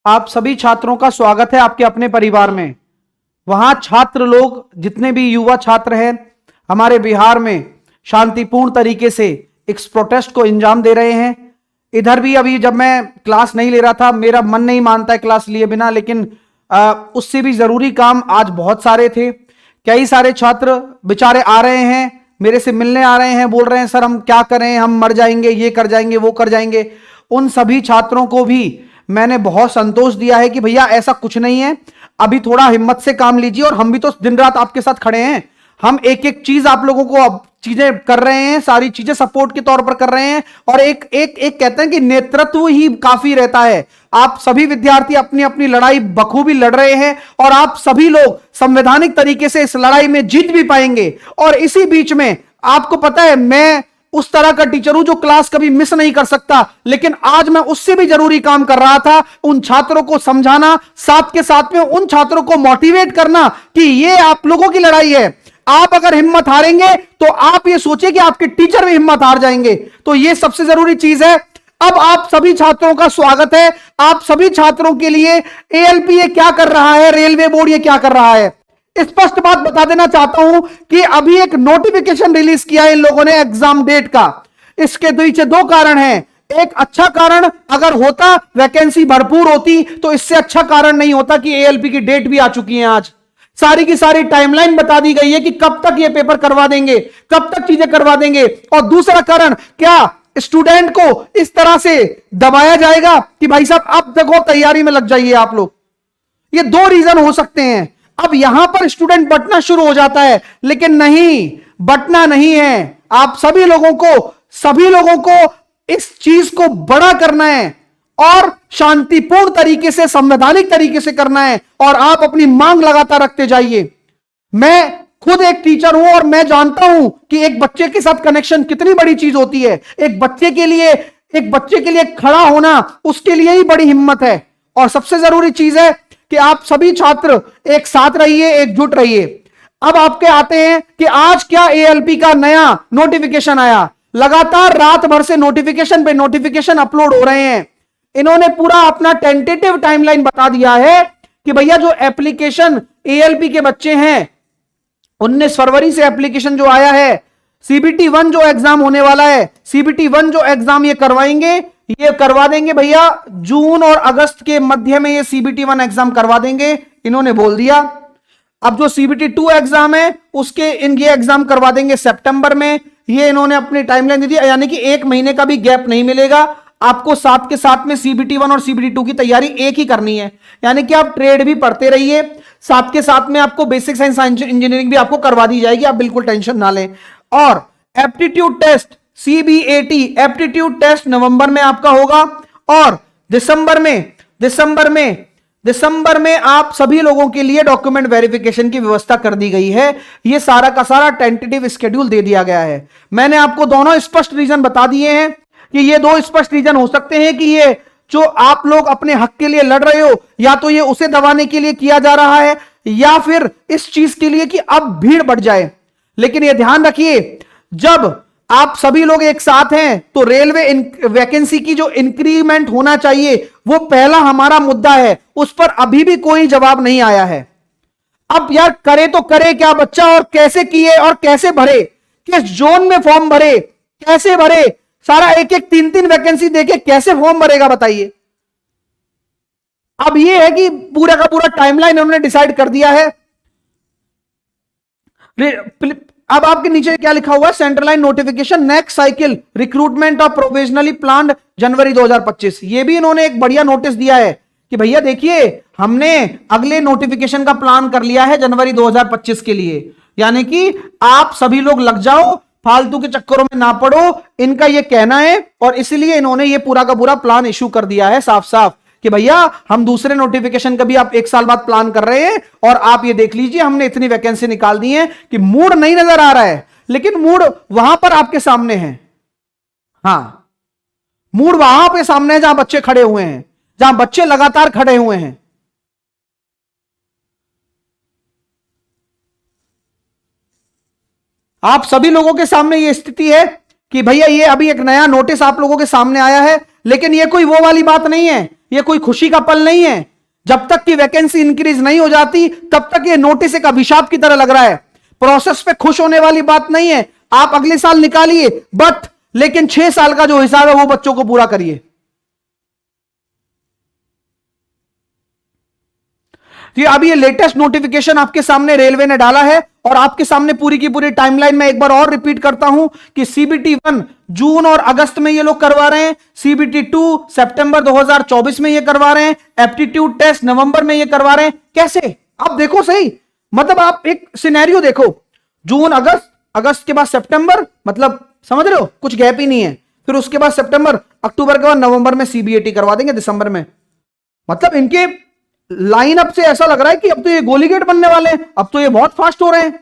आप सभी छात्रों का स्वागत है आपके अपने परिवार में। वहां छात्र लोग जितने भी युवा छात्र हैं हमारे बिहार में शांतिपूर्ण तरीके से इस प्रोटेस्ट को अंजाम दे रहे हैं। इधर भी अभी जब मैं क्लास नहीं ले रहा था, मेरा मन नहीं मानता है क्लास लिए बिना, लेकिन उससे भी जरूरी काम आज बहुत सारे थे। कई सारे छात्र बेचारे आ रहे हैं, मेरे से मिलने आ रहे हैं, बोल रहे हैं सर हम क्या करें, हम मर जाएंगे, ये कर जाएंगे, वो कर जाएंगे। उन सभी छात्रों को भी मैंने बहुत संतोष दिया है कि भैया ऐसा कुछ नहीं है, अभी थोड़ा हिम्मत से काम लीजिए और हम भी तो दिन रात आपके साथ खड़े हैं। हम एक एक चीज आप लोगों को अब चीजें कर रहे हैं, सारी चीजें सपोर्ट के तौर पर कर रहे हैं। और एक एक एक कहते हैं कि नेतृत्व ही काफी रहता है। आप सभी विद्यार्थी अपनी अपनी लड़ाई बखूबी लड़ रहे हैं और आप सभी लोग संवैधानिक तरीके से इस लड़ाई में जीत भी पाएंगे। और इसी बीच में आपको पता है मैं उस तरह का टीचर हूं जो क्लास कभी मिस नहीं कर सकता, लेकिन आज मैं उससे भी जरूरी काम कर रहा था, उन छात्रों को समझाना, साथ के साथ में उन छात्रों को मोटिवेट करना कि ये आप लोगों की लड़ाई है। आप अगर हिम्मत हारेंगे तो आप ये सोचिए कि आपके टीचर भी हिम्मत हार जाएंगे। तो ये सबसे जरूरी चीज है। अब आप सभी छात्रों का स्वागत है। आप सभी छात्रों के लिए एएलपी क्या कर रहा है, रेलवे बोर्ड ये क्या कर रहा है, स्पष्ट बात बता देना चाहता हूं कि अभी एक नोटिफिकेशन रिलीज किया है इन लोगों ने एग्जाम डेट का। इसके पीछे दो कारण हैं। एक अच्छा कारण अगर होता, वैकेंसी भरपूर होती, तो इससे अच्छा कारण नहीं होता कि एएलपी की डेट भी आ चुकी है। आज सारी की सारी टाइमलाइन बता दी गई है कि कब तक ये पेपर करवा देंगे, कब तक चीजें करवा देंगे। और दूसरा कारण, क्या स्टूडेंट को इस तरह से दबाया जाएगा कि भाई साहब अब देखो तैयारी में लग जाइए आप लोग। ये दो रीजन हो सकते हैं। अब यहां पर स्टूडेंट बंटना शुरू हो जाता है, लेकिन नहीं, बंटना नहीं है। आप सभी लोगों को इस चीज को बड़ा करना है और शांतिपूर्ण तरीके से, संवैधानिक तरीके से करना है। और आप अपनी मांग लगातार रखते जाइए। मैं खुद एक टीचर हूं और मैं जानता हूं कि एक बच्चे के साथ कनेक्शन कितनी बड़ी चीज होती है। एक बच्चे के लिए खड़ा होना, उसके लिए ही बड़ी हिम्मत है। और सबसे जरूरी चीज है कि आप सभी छात्र एक साथ रहिए, एकजुट रहिए। अब आपके आते हैं कि आज क्या एएलपी का नया नोटिफिकेशन आया। लगातार रात भर से नोटिफिकेशन पे नोटिफिकेशन अपलोड हो रहे हैं। इन्होंने पूरा अपना टेंटेटिव टाइमलाइन बता दिया है कि भैया जो एप्लीकेशन एएलपी के बच्चे हैं 19 फरवरी से एप्लीकेशन जो आया है, सीबीटी 1 जो एग्जाम होने वाला है, सीबीटी 1 जो एग्जाम ये करवाएंगे, ये करवा देंगे भैया जून और अगस्त के मध्य में। ये सीबीटी 1 एग्जाम करवा देंगे, इन्होंने बोल दिया। अब जो सीबीटी 2 एग्जाम है उसके ये एग्जाम करवा देंगे सितंबर में। ये इन्होंने अपनी टाइमलाइन दे दी, यानी कि 1 महीने का भी गैप नहीं मिलेगा आपको। साथ के साथ में सीबीटी 1 और सीबीटी 2 की तैयारी एक ही करनी है, यानी कि आप ट्रेड भी पढ़ते रहिए, साथ के साथ में आपको बेसिक साइंस इंजीनियरिंग भी आपको करवा दी जाएगी, आप बिल्कुल टेंशन ना लें। और aptitude test CBAT aptitude test नवंबर में आपका होगा। और दिसंबर में आप सभी लोगों के लिए डॉक्यूमेंट वेरिफिकेशन की व्यवस्था कर दी गई है। यह सारा का सारा टेंटेटिव शेड्यूल दे दिया गया है। मैंने आपको दोनों स्पष्ट रीजन बता दिए हैं कि ये दो स्पष्ट रीजन हो सकते हैं कि ये जो आप लोग अपने हक के लिए लड़ रहे हो, या तो ये उसे दबाने के लिए किया जा रहा है, या फिर इस चीज के लिए कि अब भीड़ बढ़ जाए। लेकिन यह ध्यान रखिए, जब आप सभी लोग एक साथ हैं तो रेलवे वैकेंसी की जो इंक्रीमेंट होना चाहिए वो पहला हमारा मुद्दा है। उस पर अभी भी कोई जवाब नहीं आया है। अब यार करे तो करे क्या बच्चा, और कैसे किए और कैसे भरे, किस जोन में फॉर्म भरे, कैसे भरे, सारा एक एक 3-3 वैकेंसी देके कैसे फॉर्म भरेगा बताइए। अब यह है कि पूरा का पूरा टाइमलाइन उन्होंने डिसाइड कर दिया है। अब आपके नीचे क्या लिखा हुआ है, सेंट्रलाइन notification next cycle recruitment of provisionally planned January 2025। ये भी इन्होंने एक बढ़िया नोटिस दिया है कि भैया देखिए हमने अगले नोटिफिकेशन का प्लान कर लिया है जनवरी 2025 के लिए, यानी कि आप सभी लोग लग जाओ, फालतू के चक्करों में ना पड़ो, इनका यह कहना है। और इसलिए इन्होंने ये पूरा का पूरा प्लान इशू कर दिया है साफ साफ कि भैया हम दूसरे नोटिफिकेशन का भी आप 1 साल बाद प्लान कर रहे हैं, और आप ये देख लीजिए हमने इतनी वैकेंसी निकाल दी है कि मूड नहीं नजर आ रहा है, लेकिन मूड वहां पर आपके सामने है। हां, मूड वहां पे सामने है जहां बच्चे खड़े हुए हैं, जहां बच्चे लगातार खड़े हुए हैं। आप सभी लोगों के सामने यह स्थिति है कि भैया ये अभी एक नया नोटिस आप लोगों के सामने आया है। लेकिन ये कोई वो वाली बात नहीं है, ये कोई खुशी का पल नहीं है। जब तक कि वैकेंसी इंक्रीज नहीं हो जाती तब तक ये नोटिस एक अभिशाप की तरह लग रहा है। प्रोसेस पे खुश होने वाली बात नहीं है। आप अगले साल निकालिए, बट लेकिन 6 साल का जो हिसाब है वो बच्चों को पूरा करिए। तो अभी ये लेटेस्ट नोटिफिकेशन आपके सामने रेलवे ने डाला है और आपके सामने पूरी की पूरी टाइमलाइन में एक बार और रिपीट करता हूं कि सीबीटी 1 जून और अगस्त में ये लोग करवा रहे हैं, सीबीटी 2 सितंबर 2024 में ये करवा रहे हैं, एप्टीट्यूड टेस्ट नवंबर में ये करवा रहे हैं। कैसे? आप देखो सही, मतलब आप एक सिनेरियो देखो, जून अगस्त, अगस्त के बाद सितंबर, मतलब समझ रहे हो, कुछ गैप ही नहीं है। फिर उसके बाद सितंबर, अक्टूबर के बाद नवंबर में सीबीएटी करवा देंगे, दिसंबर में। मतलब इनके लाइनअप से ऐसा लग रहा है कि अब तो ये गोली गेट बनने वाले हैं, अब तो ये बहुत फास्ट हो रहे हैं।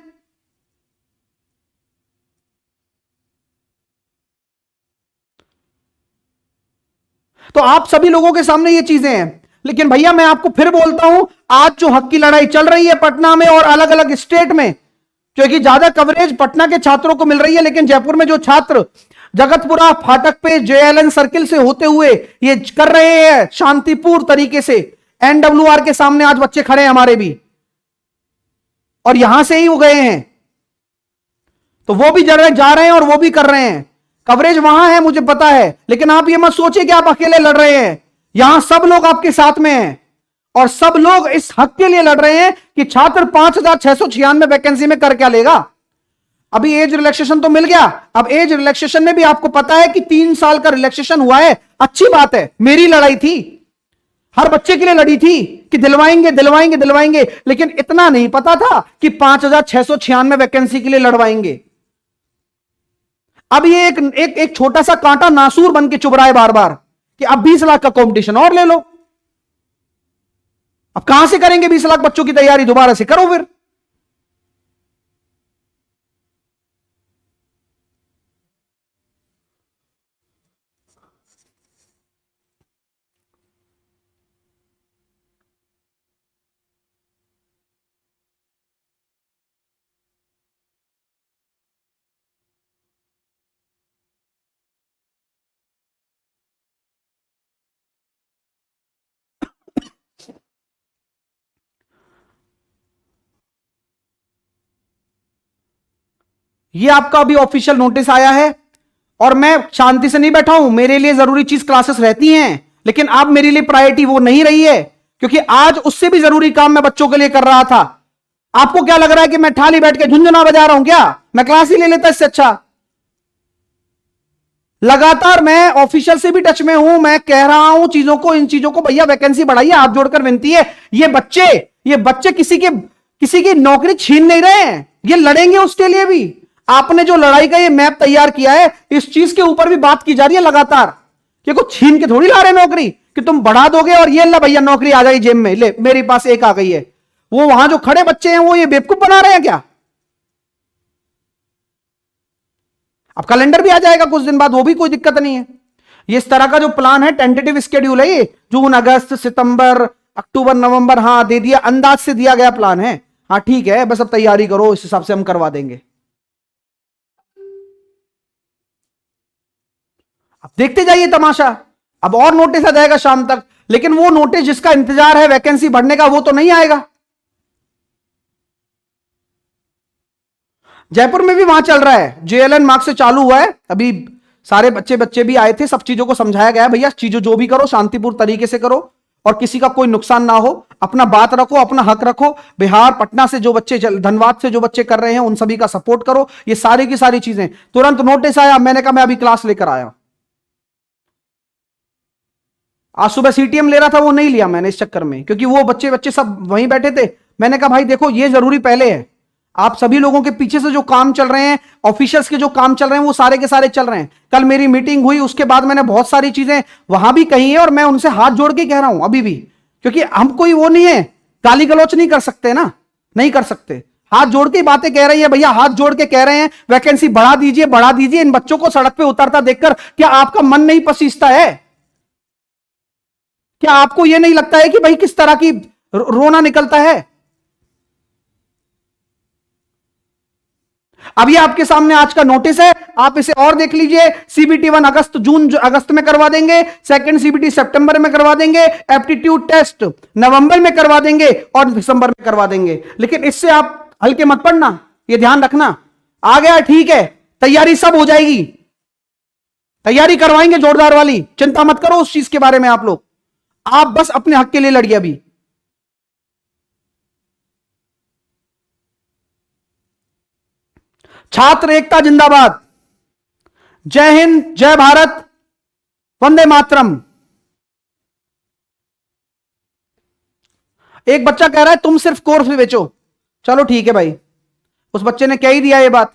तो आप सभी लोगों के सामने ये चीजें हैं। लेकिन भैया मैं आपको फिर बोलता हूं, आज जो हक की लड़ाई चल रही है पटना में और अलग अलग स्टेट में, क्योंकि ज्यादा कवरेज पटना के छात्रों को मिल रही है, लेकिन जयपुर में जो छात्र जगतपुरा फाटक पे जेएलएन सर्किल से होते हुए ये कर रहे हैं शांतिपूर्ण तरीके से, एनडब्ल्यूआर के सामने आज बच्चे खड़े हैं हमारे भी, और यहां से ही वो गए हैं, तो वो भी जा रहे हैं और वो भी कर रहे हैं। कवरेज वहां है मुझे पता है, लेकिन आप ये मत सोचिए कि आप अकेले लड़ रहे हैं। यहां सब लोग आपके साथ में हैं और सब लोग इस हक के लिए लड़ रहे हैं कि छात्र 5696 वैकेंसी में कर क्या लेगा। अभी एज रिलैक्सेशन तो मिल गया, अब एज रिलैक्सेशन में भी आपको पता है कि 3 साल का रिलैक्सेशन हुआ है, अच्छी बात है। मेरी लड़ाई थी, हर बच्चे के लिए लड़ी थी कि दिलवाएंगे दिलवाएंगे दिलवाएंगे, लेकिन इतना नहीं पता था कि 5696 वैकेंसी के लिए लड़वाएंगे। अब ये एक छोटा सा कांटा नासूर बन के चुभ रहा है बार बार कि अब 20 लाख का कंपटीशन और ले लो। अब कहां से करेंगे 20 लाख बच्चों की तैयारी? दोबारा से करो फिर। ये आपका अभी ऑफिशियल नोटिस आया है और मैं शांति से नहीं बैठा हूं। मेरे लिए जरूरी चीज क्लासेस रहती हैं, लेकिन अब मेरे लिए प्रायोरिटी वो नहीं रही है, क्योंकि आज उससे भी जरूरी काम मैं बच्चों के लिए कर रहा था। आपको क्या लग रहा है कि मैं ठाली बैठ के झुंझुना बजा रहा हूं क्या? मैं क्लास ही ले लेता इससे अच्छा। लगातार मैं ऑफिशियल से भी टच में हूं, मैं कह रहा हूं चीजों को, इन चीजों को, भैया वैकेंसी बढ़ाइए, हाथ जोड़कर विनती है। ये बच्चे किसी की नौकरी छीन नहीं रहे हैं, ये लड़ेंगे उसके लिए भी। आपने जो लड़ाई का ये मैप तैयार किया है, इस चीज के ऊपर भी बात की जा रही है लगातार कि कुछ छीन के थोड़ी ला रहे नौकरी कि तुम बढ़ा दोगे और ये ला भैया नौकरी आ गई जेब में, ले मेरे पास एक आ गई है। वो वहां जो खड़े बच्चे हैं वो ये बेवकूफ बना रहे हैं क्या? अब कैलेंडर भी आ जाएगा कुछ दिन बाद, वो भी कोई दिक्कत नहीं है। ये इस तरह का जो प्लान है, टेंटेटिव स्केड्यूल है ये, जून अगस्त सितंबर अक्टूबर नवंबर, हाँ दे दिया, अंदाज से दिया गया प्लान है। हाँ ठीक है, बस अब तैयारी करो, इस हिसाब से हम करवा देंगे। अब देखते जाइए तमाशा, अब और नोटिस आ जाएगा शाम तक, लेकिन वो नोटिस जिसका इंतजार है वैकेंसी बढ़ने का, वो तो नहीं आएगा। जयपुर में भी वहां चल रहा है, जेएलएन मार्क्स से चालू हुआ है अभी। सारे बच्चे भी आए थे, सब चीजों को समझाया गया है, भैया चीजों जो भी करो शांतिपूर्ण तरीके से करो और किसी का कोई नुकसान ना हो, अपना बात रखो, अपना हक रखो। बिहार पटना से जो बच्चे, धनबाद से जो बच्चे कर रहे हैं, उन सभी का सपोर्ट करो। ये सारी की सारी चीजें, तुरंत नोटिस आया, मैंने कहा मैं अभी क्लास लेकर आया। आज सुबह सीटीएम ले रहा था, वो नहीं लिया मैंने इस चक्कर में, क्योंकि वो बच्चे सब वहीं बैठे थे। मैंने कहा भाई देखो, ये जरूरी पहले है। आप सभी लोगों के पीछे से जो काम चल रहे हैं, ऑफिशियल्स के जो काम चल रहे हैं, वो सारे के सारे चल रहे हैं। कल मेरी मीटिंग हुई, उसके बाद मैंने बहुत सारी चीजें वहां भी कही है और मैं उनसे हाथ जोड़ के कह रहा हूं अभी भी, क्योंकि हम कोई वो नहीं है, गाली गलौच नहीं कर सकते ना, नहीं कर सकते। हाथ जोड़ के बातें कह रही है भैया, हाथ जोड़ के कह रहे हैं वैकेंसी बढ़ा दीजिए, बढ़ा दीजिए। इन बच्चों को सड़क पे उतरता देखकर क्या आपका मन नहीं पसीजता है? क्या आपको यह नहीं लगता है कि भाई किस तरह की रोना निकलता है? अब ये आपके सामने आज का नोटिस है, आप इसे और देख लीजिए। सीबीटी 1 अगस्त में करवा देंगे, सेकंड सीबीटी सितंबर में करवा देंगे, एप्टीट्यूड टेस्ट नवंबर में करवा देंगे और दिसंबर में करवा देंगे। लेकिन इससे आप हल्के मत पड़ना, ये ध्यान रखना। आ गया ठीक है, तैयारी सब हो जाएगी, तैयारी करवाएंगे जोरदार वाली, चिंता मत करो उस चीज के बारे में। आप लोग आप बस अपने हक के लिए लड़िए। अभी छात्र एकता जिंदाबाद, जय हिंद, जय भारत, वंदे मातरम। एक बच्चा कह रहा है तुम सिर्फ कोर्स भी बेचो। चलो ठीक है भाई, उस बच्चे ने कह ही दिया ये बात।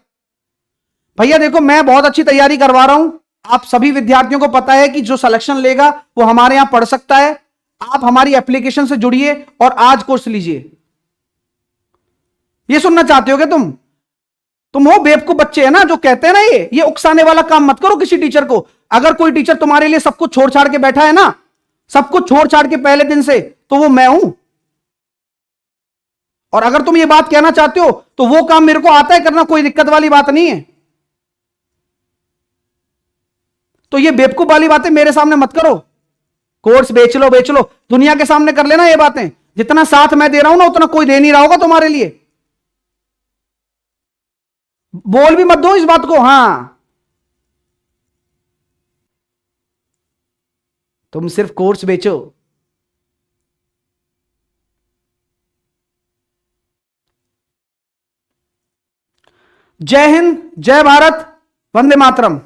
भैया देखो, मैं बहुत अच्छी तैयारी करवा रहा हूं, आप सभी विद्यार्थियों को पता है कि जो सिलेक्शन लेगा वो हमारे यहां पढ़ सकता है। आप हमारी एप्लीकेशन से जुड़िए और आज कोर्स लीजिए। ये सुनना चाहते हो क्या तुम हो बेवकूफ बच्चे है ना जो कहते हैं ना, ये उकसाने वाला काम मत करो किसी टीचर को। अगर कोई टीचर तुम्हारे लिए सब कुछ छोड़ छाड़ के बैठा है ना, सब कुछ छोड़ छाड़ के पहले दिन से, तो वो मैं हूं। और अगर तुम ये बात कहना चाहते हो तो वो काम मेरे को आता है करना, कोई दिक्कत वाली बात नहीं है। तो ये बेवकूफ वाली बातें मेरे सामने मत करो। कोर्स बेच लो बेच लो, दुनिया के सामने कर लेना ये बातें। जितना साथ मैं दे रहा हूं ना उतना कोई दे नहीं रहा होगा तुम्हारे लिए। बोल भी मत दो इस बात को। हां, तुम सिर्फ कोर्स बेचो। जय हिंद, जय भारत, वंदे मातरम।